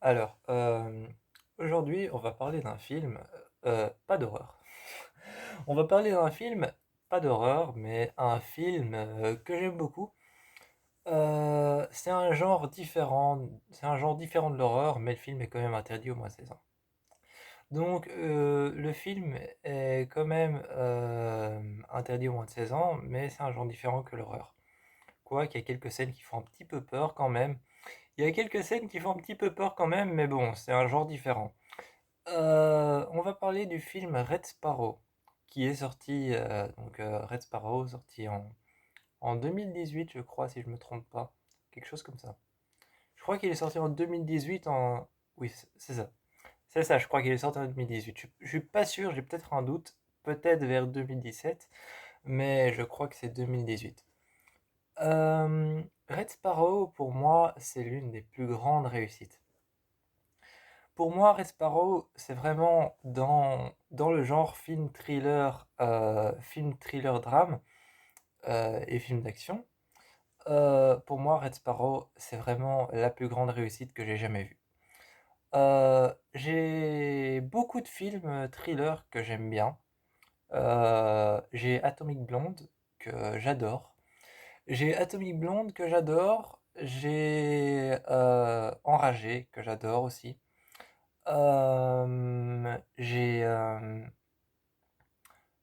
Alors, aujourd'hui, on va parler d'un film, pas d'horreur. On va parler d'un film, pas d'horreur, mais un film, que j'aime beaucoup. C'est un genre différent de l'horreur, mais le film est quand même interdit aux moins de 16 ans. Donc, le film est quand même, interdit aux moins de 16 ans, mais c'est un genre différent que l'horreur. Quoique, il y a quelques scènes qui font un petit peu peur quand même. Il y a quelques scènes qui font un petit peu peur quand même, mais bon, c'est un genre différent. On va parler du film Red Sparrow, qui est sorti, Red Sparrow, sorti en 2018, je crois, si je me trompe pas. Quelque chose comme ça. Je crois qu'il est sorti en 2018 en... Oui, c'est ça. C'est ça, je crois qu'il est sorti en 2018. Je suis pas sûr, j'ai peut-être un doute, peut-être vers 2017, mais je crois que c'est 2018. Red Sparrow, pour moi, c'est l'une des plus grandes réussites. Pour moi, Red Sparrow, c'est vraiment dans le genre film thriller drame et film d'action. Pour moi, Red Sparrow, c'est vraiment la plus grande réussite que j'ai jamais vue. J'ai beaucoup de films thrillers que j'aime bien. J'ai Atomic Blonde que j'adore. J'ai Atomic Blonde que j'adore. J'ai Enragé que j'adore aussi. J'ai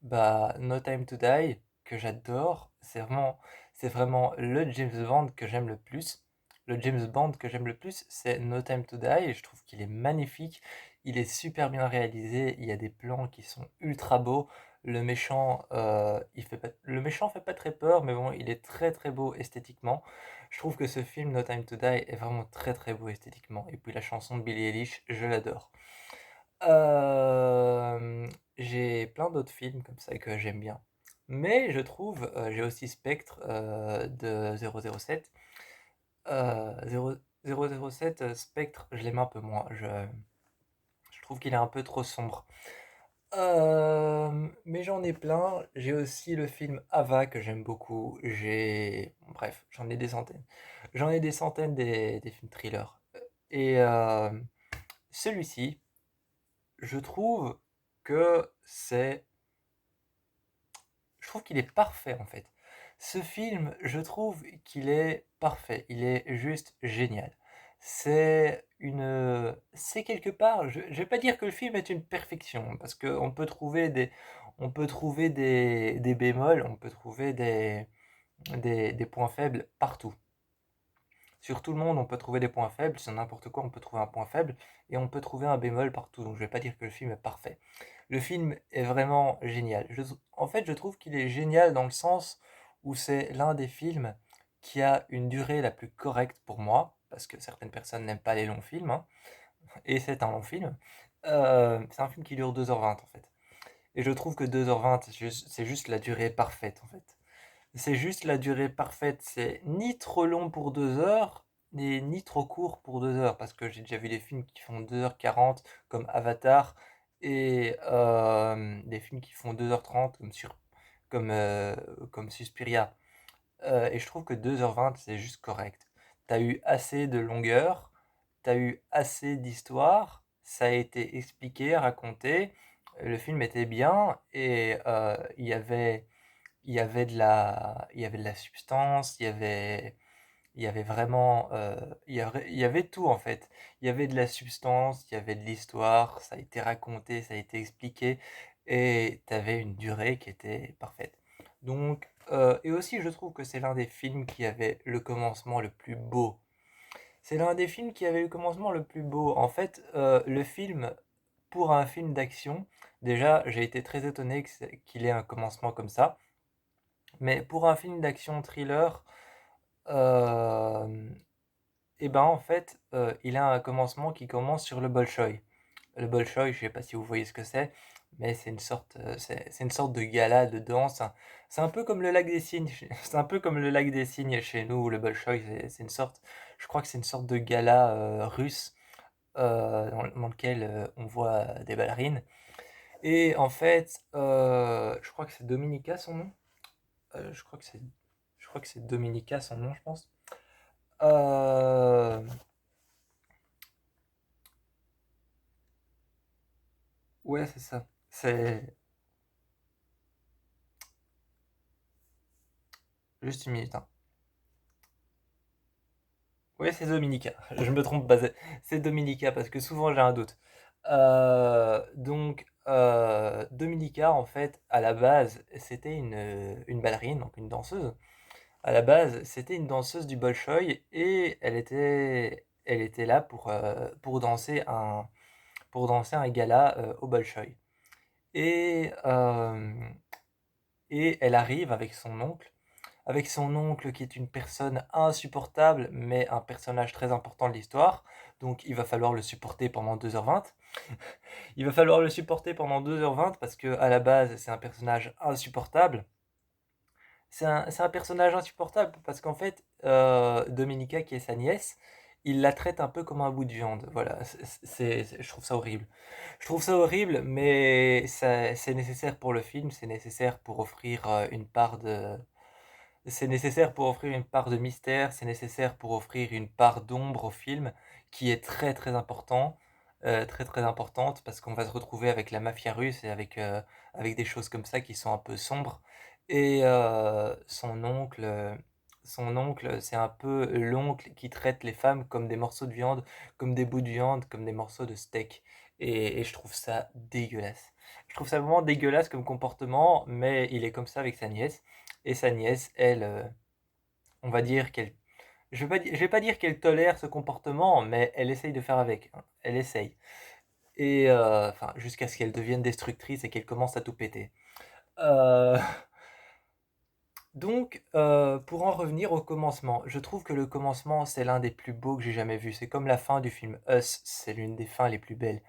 No Time to Die que j'adore. C'est vraiment le James Bond que j'aime le plus. Le James Bond que j'aime le plus, c'est No Time to Die. Et je trouve qu'il est magnifique. Il est super bien réalisé. Il y a des plans qui sont ultra beaux. Le méchant fait pas très peur, mais bon, il est très très beau esthétiquement. Je trouve que ce film No Time to Die est vraiment très très beau esthétiquement. Et puis la chanson de Billie Eilish, je l'adore. J'ai plein d'autres films comme ça que j'aime bien. Mais je trouve, j'ai aussi Spectre de 007. 007, Spectre, je l'aime un peu moins. Je trouve qu'il est un peu trop sombre. Mais j'en ai plein. J'ai aussi le film Ava que j'aime beaucoup. Bref, j'en ai des centaines. J'en ai des centaines des films thrillers. Et celui-ci, je trouve que c'est je trouve qu'il est parfait en fait. Ce film, je trouve qu'il est parfait, il est juste génial. C'est quelque part, je vais pas dire que le film est une perfection, parce qu'on peut trouver des bémols, on peut trouver des points faibles partout. Sur tout le monde, on peut trouver des points faibles, sur n'importe quoi, on peut trouver un point faible, et on peut trouver un bémol partout, donc je vais pas dire que le film est parfait. Le film est vraiment génial. En fait, je trouve qu'il est génial dans le sens où c'est l'un des films qui a une durée la plus correcte pour moi, parce que certaines personnes n'aiment pas les longs films, hein, et c'est un long film. C'est un film qui dure 2h20 en fait. Et je trouve que 2h20, c'est juste la durée parfaite en fait. C'est juste la durée parfaite. C'est ni trop long pour 2 heures, ni trop court pour 2 heures. Parce que j'ai déjà vu des films qui font 2h40 comme Avatar, et des films qui font 2h30 comme Suspiria. Et je trouve que 2h20, c'est juste correct. T'as eu assez de longueur, t'as eu assez d'histoire, ça a été expliqué, raconté, le film était bien, et il y avait de la substance, il y avait vraiment, il y avait tout en fait. Il y avait de la substance, il y avait de l'histoire, ça a été raconté, ça a été expliqué, et tu avais une durée qui était parfaite. Donc, et aussi je trouve que c'est l'un des films qui avait le commencement le plus beau. C'est l'un des films qui avait le commencement le plus beau. En fait, le film, pour un film d'action, déjà j'ai été très étonné qu'il ait un commencement comme ça. Mais pour un film d'action thriller, euh, et ben en fait, il a un commencement qui commence sur le Bolchoï. Le Bolchoï, je sais pas si vous voyez ce que c'est, mais c'est une sorte de gala de danse. C'est un peu comme le lac des Cygnes. C'est un peu comme le lac des Cygnes chez nous. Le Bolchoï, c'est une sorte, je crois que c'est une sorte de gala russe dans lequel on voit des ballerines. Et en fait, je crois que c'est Dominica son nom. Euh, je crois que c'est, je crois que c'est Dominica son nom, je pense. Euh, Ouais, c'est ça. C'est juste une minute, hein. Ouais, c'est Dominica. Je me trompe pas. C'est Dominica parce que souvent j'ai un doute. Dominica, en fait, à la base, c'était une ballerine, donc une danseuse. À la base, c'était une danseuse du Bolchoï et elle était là pour danser un gala au Bolchoï. Et, euh, et elle arrive avec son oncle qui est une personne insupportable, mais un personnage très important de l'histoire. Donc il va falloir le supporter pendant 2h20. Il va falloir le supporter pendant 2h20 parce que à la base, c'est un personnage insupportable. C'est un personnage insupportable parce qu'en fait, Dominica, qui est sa nièce, il la traite un peu comme un bout de viande. Voilà, je trouve ça horrible. Je trouve ça horrible, mais c'est nécessaire pour le film, c'est nécessaire pour offrir une part de, c'est nécessaire pour offrir une part de mystère, c'est nécessaire pour offrir une part d'ombre au film qui est très très important, très très importante parce qu'on va se retrouver avec la mafia russe et avec des choses comme ça qui sont un peu sombres. Et son oncle, c'est un peu l'oncle qui traite les femmes comme des morceaux de viande, comme des bouts de viande, comme des morceaux de steak. Et je trouve ça dégueulasse. Je trouve ça vraiment dégueulasse comme comportement, mais il est comme ça avec sa nièce. Et sa nièce, elle, on va dire qu'elle... je vais pas dire qu'elle tolère ce comportement, mais elle essaye de faire avec, hein. Elle essaye. Et enfin, jusqu'à ce qu'elle devienne destructrice et qu'elle commence à tout péter. Euh, pour en revenir au commencement, je trouve que le commencement, c'est l'un des plus beaux que j'ai jamais vu. C'est comme la fin du film Us, c'est l'une des fins les plus belles.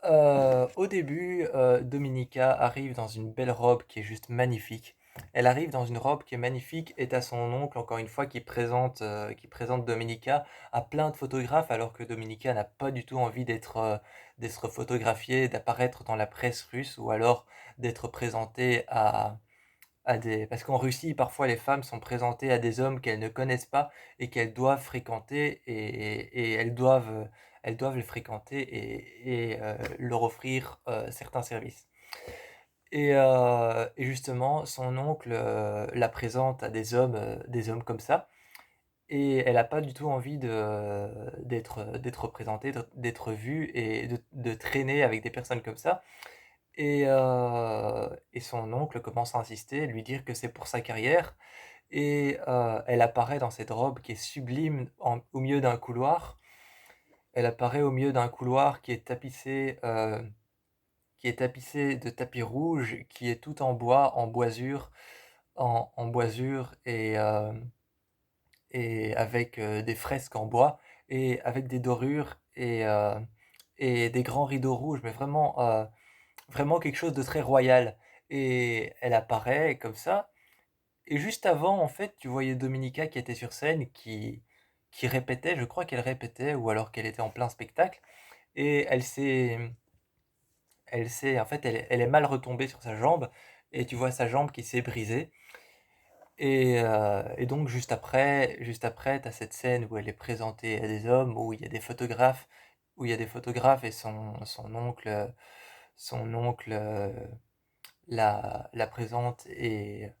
Au début, Dominica arrive dans une belle robe qui est juste magnifique. Elle arrive dans une robe qui est magnifique et t'as son oncle, encore une fois, qui présente Dominica à plein de photographes, alors que Dominica n'a pas du tout envie d'être photographiée, d'apparaître dans la presse russe, ou alors d'être présentée à des... Parce qu'en Russie, parfois, les femmes sont présentées à des hommes qu'elles ne connaissent pas et qu'elles doivent fréquenter et elles doivent les fréquenter et leur offrir certains services. Et justement, son oncle la présente à des hommes comme ça. Et elle n'a pas du tout envie d'être représentée, d'être vue et de traîner avec des personnes comme ça. Et son oncle commence à insister, lui dire que c'est pour sa carrière. Et elle apparaît dans cette robe qui est sublime au milieu d'un couloir. Elle apparaît au milieu d'un couloir qui est tapissé de tapis rouges, qui est tout en bois, en boisure, en boisure et avec des fresques en bois et avec des dorures et des grands rideaux rouges, mais vraiment quelque chose de très royal. Et elle apparaît comme ça. Et juste avant, en fait, tu voyais Dominica qui était sur scène, qui répétait, je crois qu'elle répétait, ou alors qu'elle était en plein spectacle. Et en fait, elle est mal retombée sur sa jambe. Et tu vois sa jambe qui s'est brisée. Et donc, juste après, tu as cette scène où elle est présentée à des hommes, où il y a des photographes et son oncle la présente et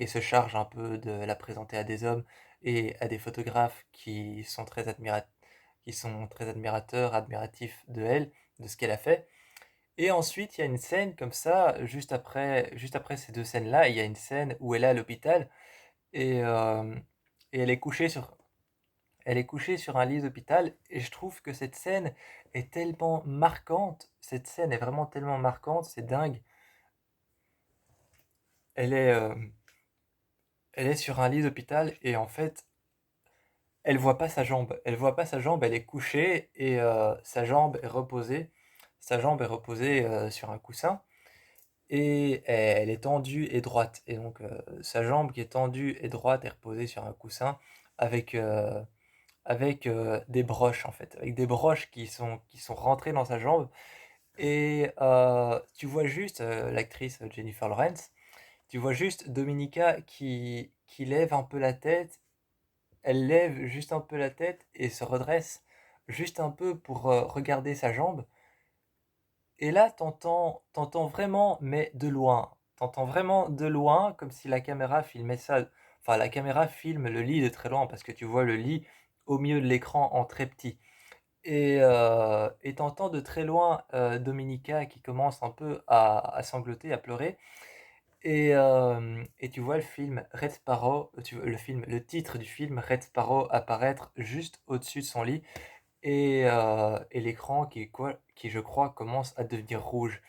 se charge un peu de la présenter à des hommes et à des photographes qui sont très admirateurs, admiratifs de elle, de ce qu'elle a fait. Et ensuite, il y a une scène comme ça, juste après ces deux scènes-là, il y a une scène où elle est à l'hôpital et, euh, et elle est couchée sur un lit d'hôpital et je trouve que cette scène est tellement marquante, cette scène est vraiment tellement marquante, c'est dingue. Elle est, euh, Elle est sur un lit d'hôpital et en fait, elle voit pas sa jambe. Elle voit pas sa jambe, elle est couchée et sa jambe est reposée. Sa jambe est reposée sur un coussin et elle est tendue et droite. Et donc sa jambe qui est tendue et droite est reposée sur un coussin avec, euh, avec des broches en fait, avec des broches qui sont rentrées dans sa jambe. Et tu vois juste l'actrice Jennifer Lawrence, tu vois juste Dominica qui lève un peu la tête. Elle lève juste un peu la tête et se redresse juste un peu pour regarder sa jambe. Et là, t'entends vraiment, mais de loin. T'entends vraiment de loin, comme si la caméra filmait ça. Enfin, la caméra filme le lit de très loin, parce que tu vois le lit au milieu de l'écran en très petit. Et t'entends de très loin Dominica qui commence un peu à sangloter, à pleurer. Et tu vois le film Red Sparrow, le titre du film Red Sparrow apparaître juste au-dessus de son lit et l'écran qui, je crois, commence à devenir rouge.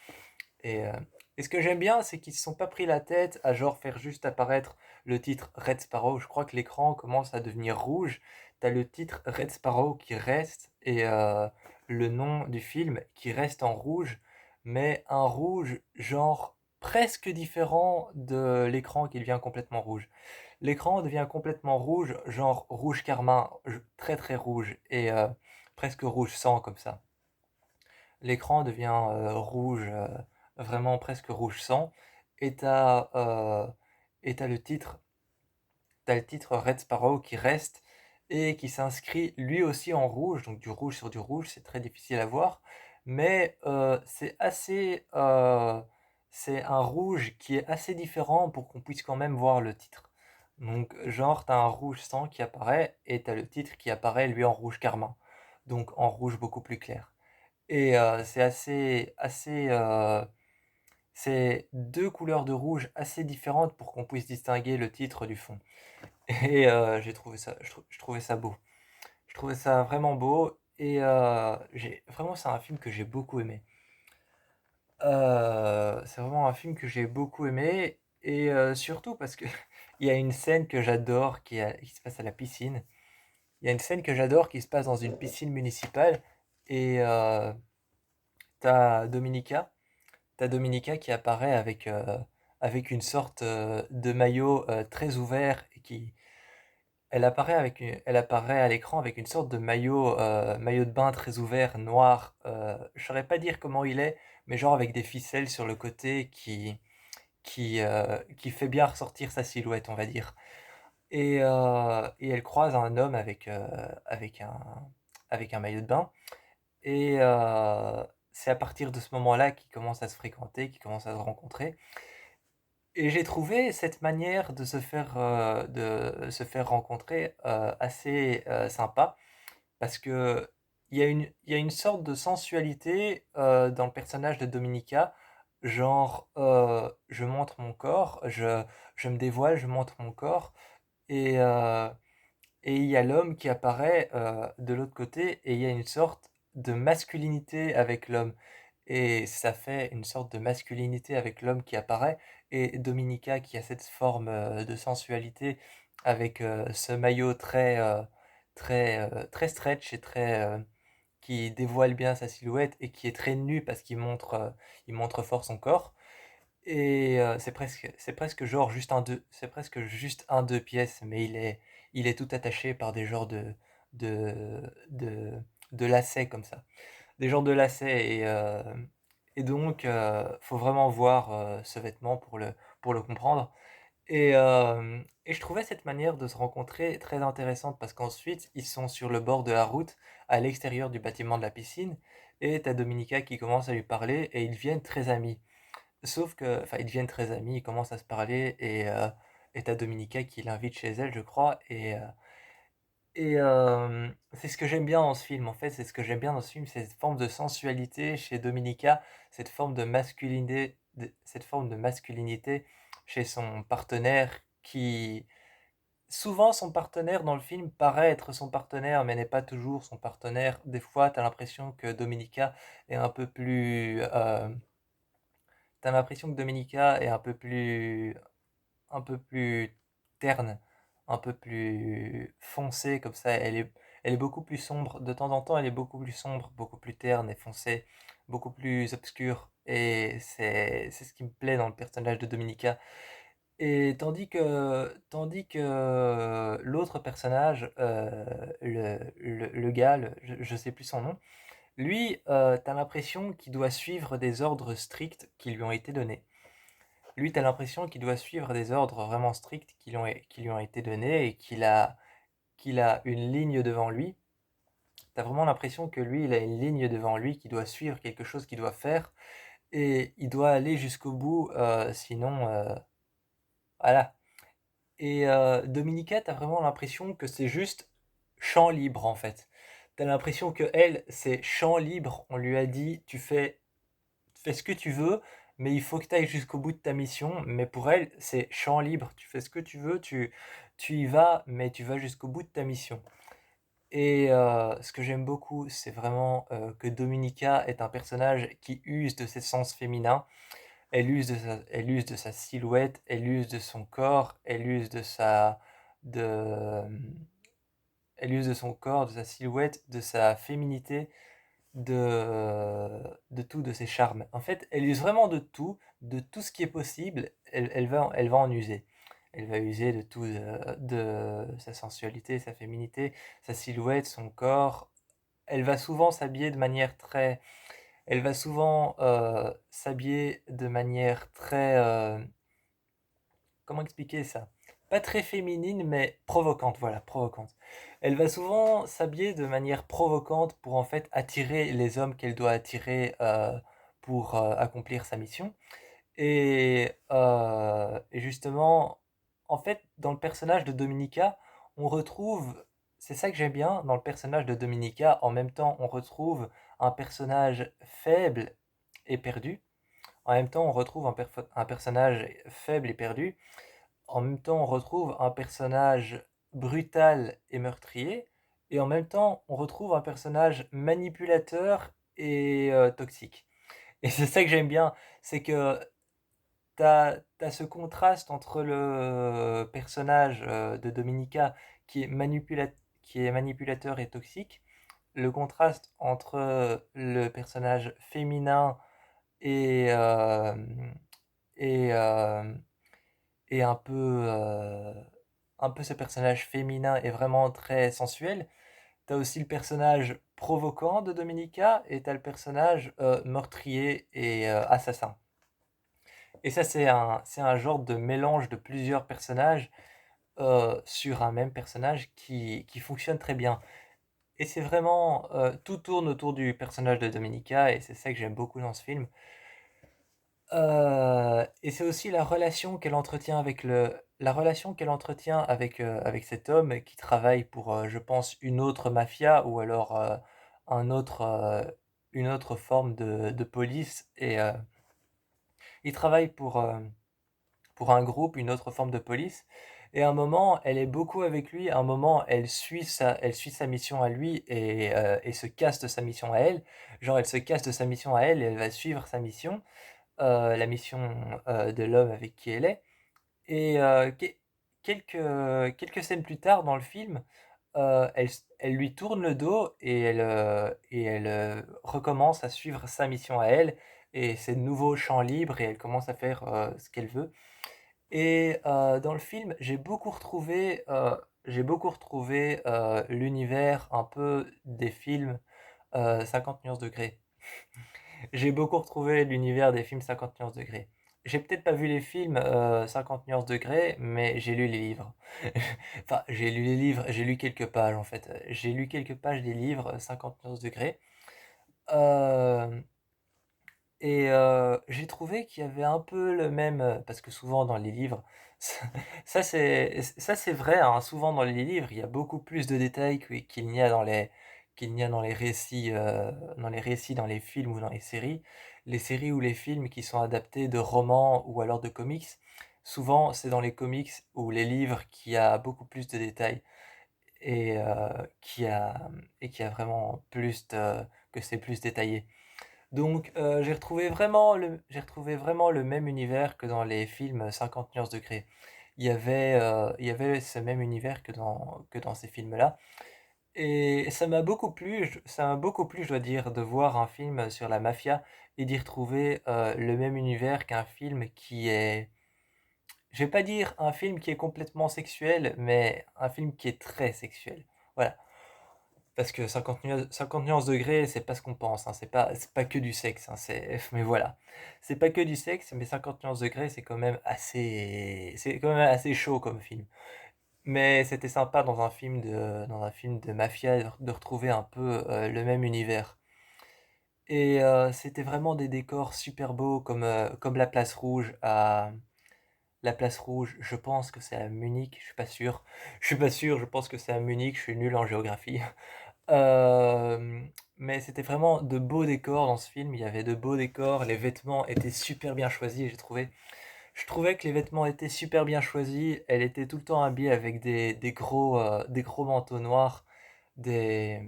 Et, euh, et ce que j'aime bien, c'est qu'ils ne se sont pas pris la tête à genre faire juste apparaître le titre Red Sparrow. Je crois que l'écran commence à devenir rouge. T'as le titre Red Sparrow qui reste et le nom du film qui reste en rouge, mais un rouge genre presque différent de l'écran qui devient complètement rouge. L'écran devient complètement rouge, genre rouge carmin, très très rouge et presque rouge sang comme ça. L'écran devient rouge, vraiment presque rouge sang, et t'as le titre Red Sparrow qui reste et qui s'inscrit lui aussi en rouge, donc du rouge sur du rouge, c'est très difficile à voir, mais c'est un rouge qui est assez différent pour qu'on puisse quand même voir le titre. Donc genre t'as un rouge sang qui apparaît et t'as le titre qui apparaît lui en rouge carmin, donc en rouge beaucoup plus clair. Et c'est c'est deux couleurs de rouge assez différentes pour qu'on puisse distinguer le titre du fond. Et j'ai trouvé ça, je trouvais ça beau. Je trouvais ça vraiment beau vraiment c'est un film que j'ai beaucoup aimé. C'est vraiment un film que j'ai beaucoup aimé et surtout parce que il y a une scène que j'adore qui se passe à la piscine. Il y a une scène que j'adore qui se passe dans une piscine municipale et t'as Dominica T'as Dominica qui apparaît avec une sorte de maillot très ouvert et elle apparaît à l'écran avec une sorte de maillot de bain très ouvert, noir. Je saurais pas dire comment il est, mais genre avec des ficelles sur le côté qui fait bien ressortir sa silhouette, on va dire. Et elle croise un homme avec un maillot de bain. C'est à partir de ce moment-là qu'ils commencent à se fréquenter, qu'ils commencent à se rencontrer. Et j'ai trouvé cette manière de se faire rencontrer assez sympa parce que il y a une sorte de sensualité dans le personnage de Dominica, genre je montre mon corps, je me dévoile, je montre mon corps et, euh, et il y a l'homme qui apparaît de l'autre côté et il y a une sorte de masculinité avec l'homme. Et ça fait une sorte de masculinité avec l'homme qui apparaît et Dominica qui a cette forme de sensualité avec ce maillot très stretch et qui dévoile bien sa silhouette et qui est très nu parce il montre fort son corps. Et c'est presque genre c'est presque juste un deux pièces, mais il est tout attaché par des genres de, de, de lacets comme ça. Des genres de lacets et donc faut vraiment voir ce vêtement pour le comprendre. Et je trouvais cette manière de se rencontrer très intéressante parce qu'ensuite ils sont sur le bord de la route à l'extérieur du bâtiment de la piscine et t'as Dominica qui commence à lui parler et ils deviennent très amis. Sauf que, enfin, ils deviennent très amis, ils commencent à se parler et t'as Dominica qui l'invite chez elle, je crois. C'est ce que j'aime bien dans ce film. En fait, c'est ce que j'aime bien dans ce film, c'est cette forme de sensualité chez Dominica, cette forme de masculinité chez son partenaire qui, souvent, son partenaire dans le film paraît être son partenaire, mais n'est pas toujours son partenaire. Des fois, t'as l'impression que Dominica est t'as l'impression que Dominica est un peu plus terne, un peu plus foncée, comme ça. Elle est beaucoup plus sombre. De temps en temps, elle est beaucoup plus sombre, beaucoup plus terne et foncée, beaucoup plus obscure. Et c'est ce qui me plaît dans le personnage de Dominica. Et tandis que l'autre personnage, le gars, je sais plus son nom, lui, t'as l'impression qu'il doit suivre des ordres stricts qui lui ont été donnés. Lui, tu as l'impression qu'il doit suivre des ordres vraiment stricts qui lui ont été donnés et qu'il a une ligne devant lui. Tu as vraiment l'impression que lui, il a une ligne devant lui, qu'il doit suivre quelque chose qu'il doit faire et il doit aller jusqu'au bout, sinon, voilà. Et Dominica, tu as vraiment l'impression que c'est juste champ libre, en fait. Tu as l'impression qu'elle, c'est champ libre. On lui a dit: «Tu fais ce que tu veux, mais il faut que tu ailles jusqu'au bout de ta mission». Mais pour elle, c'est champ libre. Tu fais ce que tu veux, tu y vas, mais tu vas jusqu'au bout de ta mission. Et ce que j'aime beaucoup, c'est vraiment, que Dominica est un personnage qui use de ses sens féminins. Elle use de sa silhouette, elle use de son corps, de, elle use de son corps, de sa silhouette, de sa féminité, de tout, de ses charmes. En fait, elle use vraiment de tout ce qui est possible, elle va en user. Elle va user de tout, de sa sensualité, sa féminité, sa silhouette, son corps. Elle va souvent s'habiller de manière très Elle va souvent, s'habiller de manière très, comment expliquer ça? Pas très féminine, mais provocante, voilà, provocante. Elle va souvent s'habiller de manière provocante pour, en fait, attirer les hommes qu'elle doit attirer, pour, accomplir sa mission et justement, en fait, dans le personnage de Dominica, on retrouve c'est ça que j'aime bien dans le personnage de Dominica, en même temps, on retrouve un personnage faible et perdu. En même temps, on retrouve un personnage faible et perdu. En même temps, on retrouve un personnage brutal et meurtrier. Et en même temps, on retrouve un personnage manipulateur et toxique. Et c'est ça que j'aime bien, c'est que t'as ce contraste entre le personnage de Dominica qui est, qui est manipulateur et toxique, le contraste entre le personnage féminin et, et, euh, et un peu ce personnage féminin est vraiment très sensuel. T'as aussi le personnage provoquant de Dominica et t'as le personnage meurtrier et assassin. Et ça, c'est un genre de mélange de plusieurs personnages sur un même personnage qui fonctionne très bien. Et c'est vraiment, tout tourne autour du personnage de Dominica et c'est ça que j'aime beaucoup dans ce film. Et c'est aussi la relation qu'elle entretient avec cet homme qui travaille pour, je pense, une autre mafia ou alors, un autre, une autre forme de police et il travaille pour un groupe, une autre forme de police. Et à un moment, elle est beaucoup avec lui, à un moment, elle suit sa mission à lui et se casse de sa mission à elle. Genre, elle se casse de sa mission à elle et elle va suivre sa mission, la mission de l'homme avec qui elle est. Et quelques scènes plus tard dans le film, elle lui tourne le dos et elle recommence à suivre sa mission à elle. Et c'est de nouveau champ libre et elle commence à faire ce qu'elle veut. Et dans le film, j'ai beaucoup retrouvé l'univers un peu des films 50 nuances degrés. J'ai beaucoup retrouvé l'univers des films 50 nuances degrés. J'ai peut-être pas vu les films 50 nuances degrés, mais j'ai lu les livres. Enfin, j'ai lu les livres, j'ai lu quelques pages en fait. J'ai lu quelques pages des livres 50 nuances degrés. Euh, et j'ai trouvé qu'il y avait un peu le même, parce que souvent dans les livres, ça ça c'est vrai, hein, souvent dans les livres, il y a beaucoup plus de détails qu'il n'y a dans les récits, dans les films ou dans les séries. Les séries ou les films qui sont adaptés de romans ou alors de comics, souvent c'est dans les comics ou les livres qu'il y a beaucoup plus de détails et qui a vraiment que c'est plus détaillé. Donc, j'ai retrouvé vraiment le même univers que dans les films 50 nuances degrés. Il y avait ce même univers que dans ces films-là. Et ça m'a beaucoup plu, je dois dire, de voir un film sur la mafia et d'y retrouver le même univers qu'un film qui est, je vais pas dire un film qui est complètement sexuel, mais un film qui est très sexuel. Voilà. Parce que 50 nuances degrés, c'est pas ce qu'on pense, hein, c'est pas que du sexe, hein, mais voilà. C'est pas que du sexe, mais 50 nuances degrés, c'est quand même assez chaud comme film. Mais c'était sympa dans un film de mafia de retrouver un peu, le même univers. Et c'était vraiment des décors super beaux comme la Place Rouge la Place Rouge, je pense que c'est à Munich, je suis pas sûr. Je suis pas sûr, je pense que c'est à Munich, je suis nul en géographie. Mais c'était vraiment de beaux décors dans ce film, il y avait de beaux décors, les vêtements étaient super bien choisis, j'ai trouvé. Je trouvais que les vêtements étaient super bien choisis, elle était tout le temps habillée avec des gros manteaux noirs, des,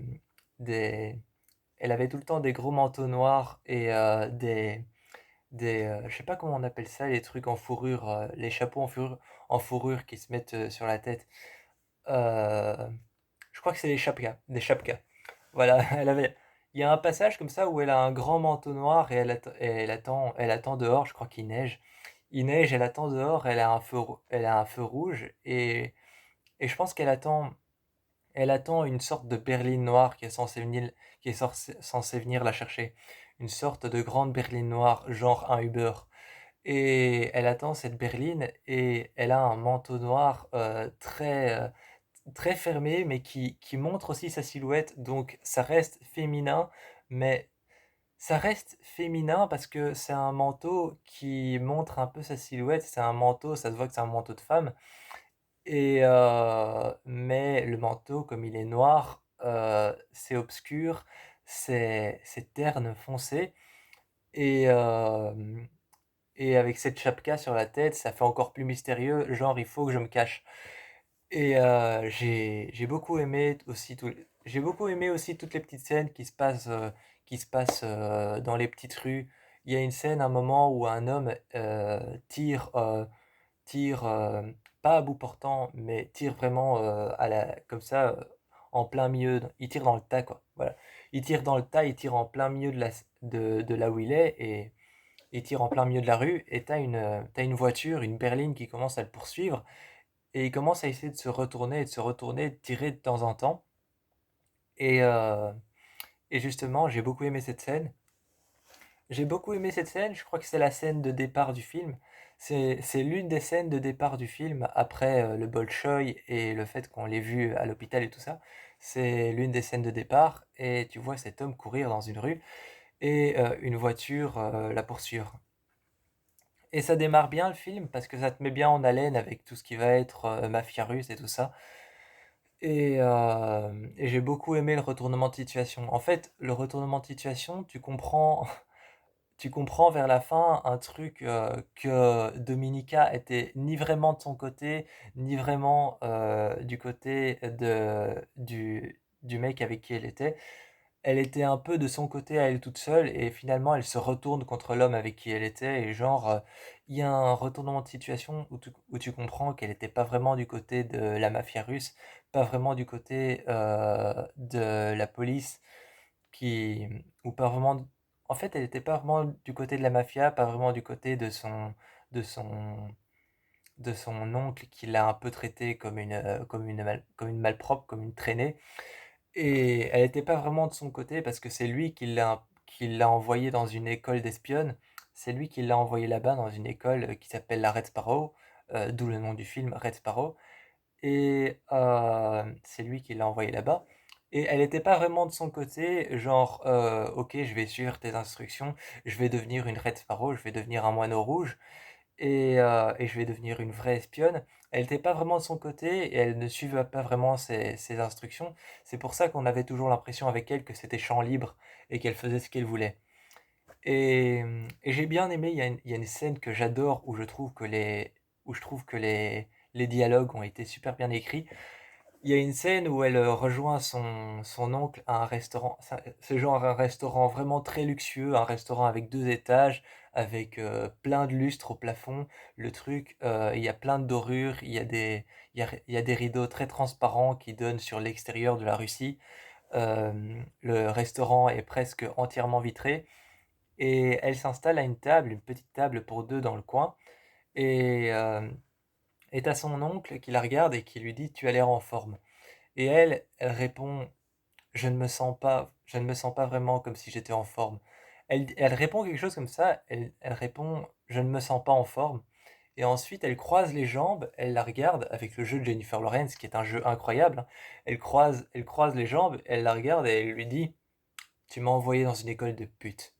des, elle avait tout le temps des gros manteaux noirs et je sais pas comment on appelle ça, les trucs en fourrure, les chapeaux en fourrure qui se mettent sur la tête. Euh, je crois que c'est des chapkas. Voilà, il y a un passage comme ça où elle a un grand manteau noir et elle attend dehors, je crois qu'il neige. Il neige, elle attend dehors, elle a un feu rouge et je pense elle attend une sorte de berline noire censée venir la chercher. Une sorte de grande berline noire, genre un Uber. Et elle attend cette berline et elle a un manteau noir très fermé, mais qui montre aussi sa silhouette. Donc ça reste féminin, mais ça reste féminin parce que c'est un manteau qui montre un peu sa silhouette. C'est un manteau, ça se voit que c'est un manteau de femme. Mais le manteau, comme il est noir, c'est obscur, c'est terne foncé. Et, et avec cette chapka sur la tête, ça fait encore plus mystérieux, genre il faut que je me cache. Et j'ai beaucoup aimé aussi j'ai beaucoup aimé aussi toutes les petites scènes qui se passent dans les petites rues. Il y a une scène, un moment où un homme tire pas à bout portant, mais tire vraiment comme ça en plein milieu. Il tire dans le tas, quoi. Voilà. Il tire dans le tas, il tire en plein milieu de là où il est et il tire en plein milieu de la rue. Et t'as une voiture, une berline qui commence à le poursuivre et il commence à essayer de se retourner et de se retourner, de tirer de temps en temps. Et, euh, et justement, j'ai beaucoup aimé cette scène. J'ai beaucoup aimé cette scène, je crois que c'est la scène de départ du film. C'est l'une des scènes de départ du film, après le Bolchoï et le fait qu'on l'ait vu à l'hôpital et tout ça. C'est l'une des scènes de départ, et tu vois cet homme courir dans une rue, et une voiture la poursuivre. Et ça démarre bien le film, parce que ça te met bien en haleine avec tout ce qui va être mafia russe et tout ça. Et j'ai beaucoup aimé le retournement de situation. En fait, le retournement de situation, tu comprends vers la fin un truc que Dominica était ni vraiment de son côté, ni vraiment du côté du mec avec qui elle était. Elle était un peu de son côté à elle toute seule et finalement elle se retourne contre l'homme avec qui elle était et genre il y a un retournement de situation où tu comprends qu'elle n'était pas vraiment du côté de la mafia russe, pas vraiment du côté de la police qui ou pas vraiment en fait, elle était pas vraiment du côté de la mafia, pas vraiment du côté de son de son oncle qui l'a un peu traité comme une malpropre, comme une traînée. Et elle était pas vraiment de son côté parce que c'est lui qui l'a envoyée dans une école d'espionnes. C'est lui qui l'a envoyée là-bas dans une école qui s'appelle la Red Sparrow, d'où le nom du film Red Sparrow. Et c'est lui qui l'a envoyée là-bas. Et elle était pas vraiment de son côté, genre, ok, je vais suivre tes instructions, je vais devenir une Red Sparrow, je vais devenir un moineau rouge et je vais devenir une vraie espionne. Elle n'était pas vraiment de son côté et elle ne suivait pas vraiment ses instructions. C'est pour ça qu'on avait toujours l'impression avec elle que c'était champ libre et qu'elle faisait ce qu'elle voulait. Et j'ai bien aimé, il y a une scène que j'adore où je trouve que les dialogues ont été super bien écrits. Il y a une scène où elle rejoint son oncle à un restaurant. C'est genre un restaurant vraiment très luxueux, un restaurant avec deux étages, avec plein de lustres au plafond. Le truc, il y a plein de dorures, il y a des rideaux très transparents qui donnent sur l'extérieur de la Russie. Le restaurant est presque entièrement vitré. Et elle s'installe à une table, une petite table pour deux dans le coin. Et t'as son oncle qui la regarde et qui lui dit: «Tu as l'air en forme». Et elle répond: je ne me sens pas vraiment comme si j'étais en forme. Elle répond quelque chose comme ça, elle répond: «Je ne me sens pas en forme». et ensuite elle croise les jambes, elle la regarde avec le jeu de Jennifer Lawrence qui est un jeu incroyable, hein. Elle croise les jambes, elle la regarde et elle lui dit: «Tu m'as envoyé dans une école de putes».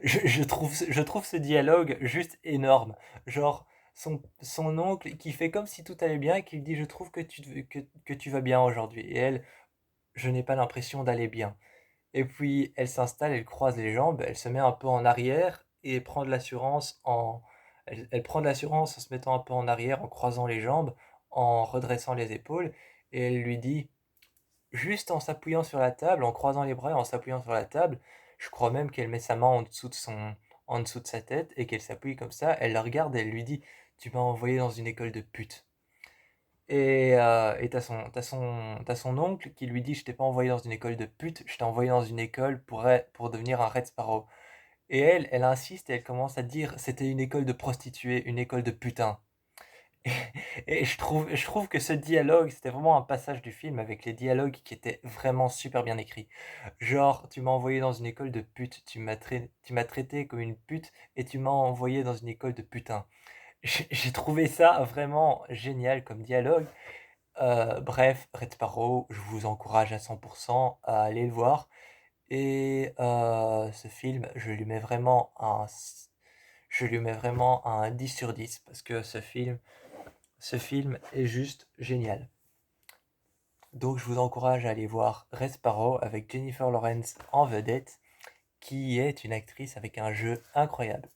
Je trouve ce dialogue juste énorme. Genre, son oncle qui fait comme si tout allait bien et qui lui dit: «Je trouve que tu vas bien aujourd'hui» et elle: «Je n'ai pas l'impression d'aller bien». Et puis elle s'installe, elle croise les jambes, elle se met un peu en arrière et prend de l'assurance elle prend de l'assurance en se mettant un peu en arrière, en croisant les jambes, en redressant les épaules et elle lui dit, juste en s'appuyant sur la table, en croisant les bras et en s'appuyant sur la table, je crois même qu'elle met sa main en dessous de sa tête et qu'elle s'appuie comme ça, elle la regarde et elle lui dit: «Tu m'as envoyé dans une école de putes». Et t'as son oncle qui lui dit: «Je t'ai pas envoyé dans une école de putes, je t'ai envoyé dans une école pour devenir un Red Sparrow». Et elle insiste et elle commence à dire: «C'était une école de prostituées, une école de putains». Et je trouve que ce dialogue, c'était vraiment un passage du film avec les dialogues qui étaient vraiment super bien écrits. Genre: «Tu m'as envoyé dans une école de putes, tu m'as traité comme une pute et tu m'as envoyé dans une école de putains». J'ai trouvé ça vraiment génial comme dialogue. Bref, Red Sparrow, je vous encourage à 100 à aller le voir et ce film, je lui mets vraiment un 10 sur 10 parce que ce film est juste génial. Donc je vous encourage à aller voir Red Sparrow avec Jennifer Lawrence en vedette, qui est une actrice avec un jeu incroyable.